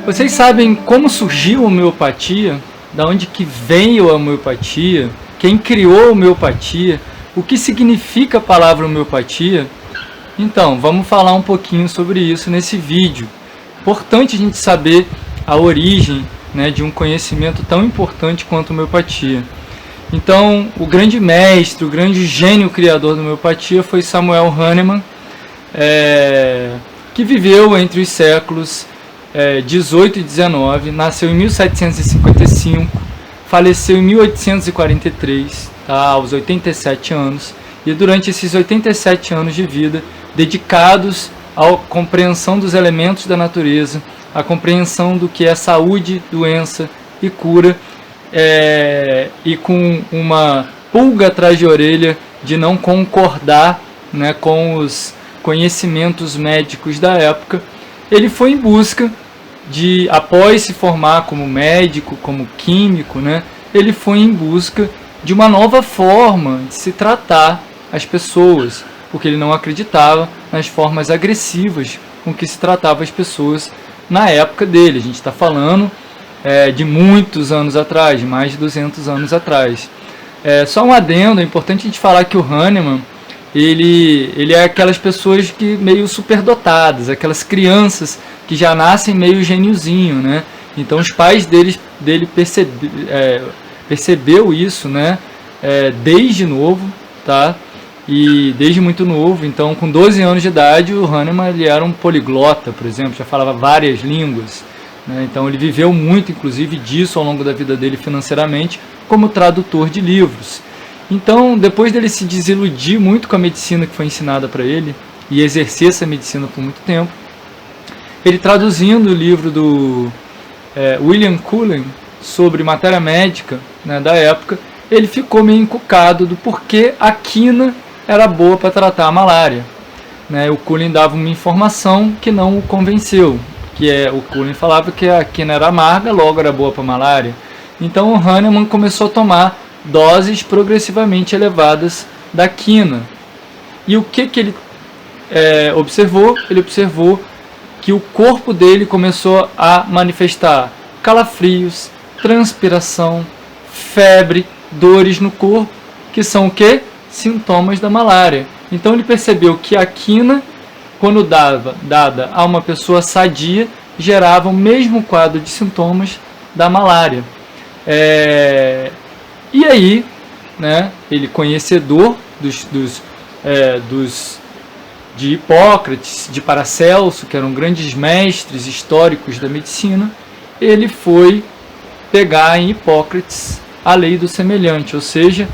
Vocês sabem como surgiu a homeopatia? Da onde que veio a homeopatia? Quem criou a homeopatia? O que significa a palavra homeopatia? Então, vamos falar um pouquinho sobre isso nesse vídeo. Importante a gente saber a origem, né, de um conhecimento tão importante quanto a homeopatia. Então, o grande mestre, o grande gênio criador da homeopatia foi Samuel Hahnemann, que viveu entre os séculos 18 e 19, nasceu em 1755, faleceu em 1843, tá, aos 87 anos, e durante esses 87 anos de vida, dedicados à compreensão dos elementos da natureza, à compreensão do que é saúde, doença e cura, e com uma pulga atrás de orelha de não concordar, né, com os conhecimentos médicos da época, ele foi em busca de, após se formar como médico, como químico, né, ele foi em busca de uma nova forma de se tratar as pessoas, porque ele não acreditava nas formas agressivas com que se tratava as pessoas na época dele. A gente está falando de muitos anos atrás, de mais de 200 anos atrás. Só um adendo, é importante a gente falar que o Hahnemann, ele é aquelas pessoas que meio superdotadas, aquelas crianças que já nascem meio gêniozinho, né? Então os pais dele percebeu isso, né? Desde novo, tá? E desde muito novo. Então, com 12 anos de idade, o Hahnemann ele era um poliglota, por exemplo, já falava várias línguas, né? Então ele viveu muito, inclusive, disso ao longo da vida dele financeiramente, como tradutor de livros. Então, depois dele se desiludir muito com a medicina que foi ensinada para ele, e exercer essa medicina por muito tempo, ele traduzindo o livro do William Cullen sobre matéria médica, né, da época, ele ficou meio encucado do porquê a quina era boa para tratar a malária, né? O Cullen dava uma informação que não o convenceu, o Cullen falava que a quina era amarga, logo era boa para a malária. Então o Hahnemann começou a tomar doses progressivamente elevadas da quina. E o que ele observou? Ele observou que o corpo dele começou a manifestar calafrios, transpiração, febre, dores no corpo, que são o quê? Sintomas da malária. Então ele percebeu que a quina, quando dada a uma pessoa sadia, gerava o mesmo quadro de sintomas da malária. E aí, né, ele conhecedor de Hipócrates, de Paracelso, que eram grandes mestres históricos da medicina, ele foi pegar em Hipócrates a lei do semelhante, ou seja,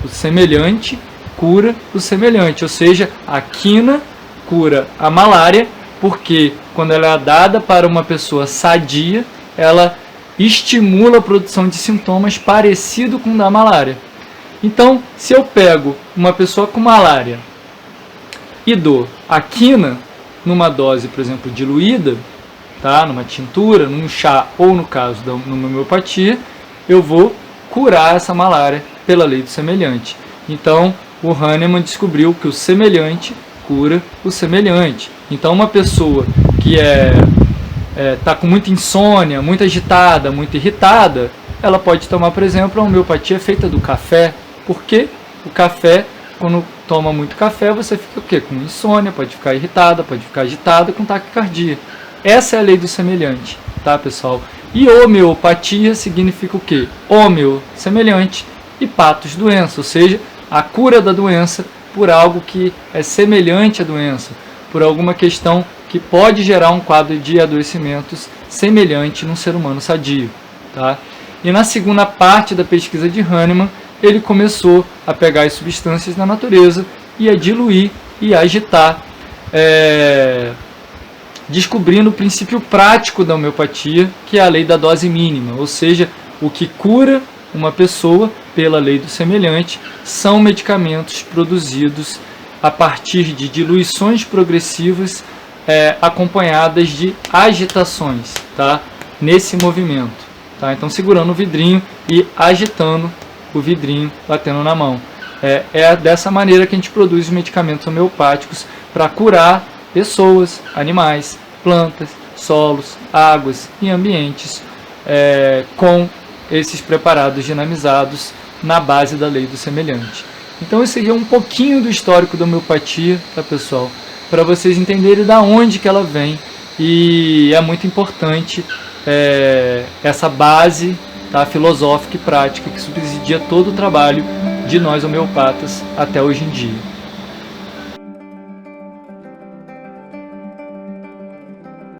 o semelhante cura o semelhante, ou seja, a quina cura a malária, porque quando ela é dada para uma pessoa sadia, ela estimula a produção de sintomas parecido com o da malária. Então, se eu pego uma pessoa com malária e dou a quina numa dose, por exemplo, diluída, tá, numa tintura, num chá ou no caso numa homeopatia, eu vou curar essa malária pela lei do semelhante. Então, o Hahnemann descobriu que o semelhante cura o semelhante. Então, uma pessoa que está com muita insônia, muito agitada, muito irritada, ela pode tomar, por exemplo, a homeopatia feita do café. Porque o café, quando toma muito café, você fica o quê? Com insônia, pode ficar irritada, pode ficar agitada, com taquicardia. Essa é a lei do semelhante, tá, pessoal? E homeopatia significa o quê? Homeo, semelhante, e patos, doença, ou seja, a cura da doença por algo que é semelhante à doença, por alguma questão que pode gerar um quadro de adoecimentos semelhante num ser humano sadio, tá? E na segunda parte da pesquisa de Hahnemann, ele começou a pegar as substâncias da natureza e a diluir e a agitar, descobrindo o princípio prático da homeopatia, que é a lei da dose mínima, ou seja, o que cura uma pessoa pela lei do semelhante são medicamentos produzidos a partir de diluições progressivas acompanhadas de agitações, tá? Nesse movimento, tá? Então segurando o vidrinho e agitando o vidrinho, batendo na mão. É dessa maneira que a gente produz os medicamentos homeopáticos para curar pessoas, animais, plantas, solos, águas e ambientes com esses preparados dinamizados na base da lei do semelhante. Então esse aqui é um pouquinho do histórico da homeopatia, tá, pessoal? Para vocês entenderem da onde que ela vem, e é muito importante essa base, tá, filosófica e prática que subsidia todo o trabalho de nós homeopatas até hoje em dia.